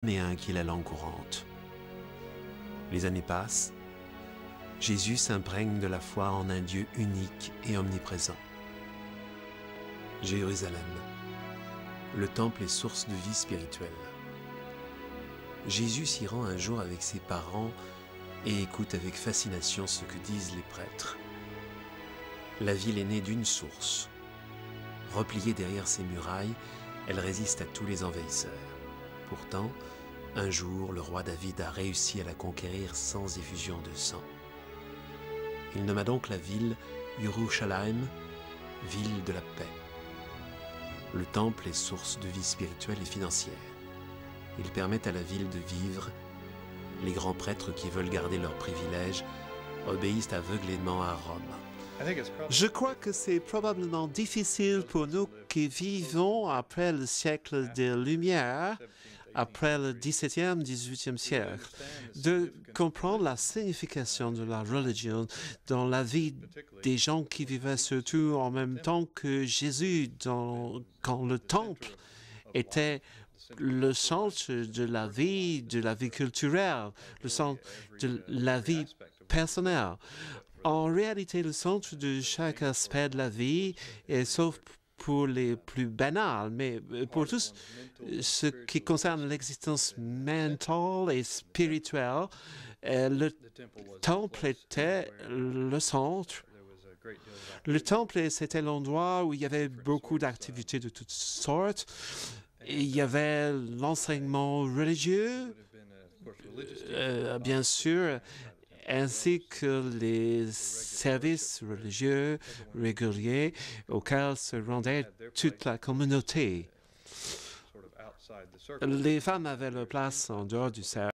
qui est la langue courante. Les années passent. Jésus s'imprègne de la foi en un Dieu unique et omniprésent. Jérusalem. Le temple est source de vie spirituelle. Jésus s'y rend un jour avec ses parents et écoute avec fascination ce que disent les prêtres. La ville est née d'une source. Repliée derrière ses murailles, elle résiste à tous les envahisseurs. Pourtant, un jour, le roi David a réussi à la conquérir sans effusion de sang. Il nomma donc la ville Yerushalayim, ville de la paix. Le temple est source de vie spirituelle et financière. Il permet à la ville de vivre. Les grands prêtres qui veulent garder leurs privilèges obéissent aveuglément à Rome. Je crois que c'est probablement difficile pour nous qui vivons après le siècle des Lumières, après le XVIIe, XVIIIe siècle, de comprendre la signification de la religion dans la vie des gens qui vivaient surtout en même temps que Jésus, quand le temple était le centre de la vie culturelle, le centre de la vie personnelle. En réalité, le centre de chaque aspect de la vie, et sauf pour les plus banals, mais pour tout ce qui concerne l'existence mentale et spirituelle, le temple était le centre. Le temple, c'était l'endroit où il y avait beaucoup d'activités de toutes sortes. Il y avait l'enseignement religieux, bien sûr, ainsi que les services religieux réguliers auxquels se rendait toute la communauté. Les femmes avaient leur place en dehors du cercle.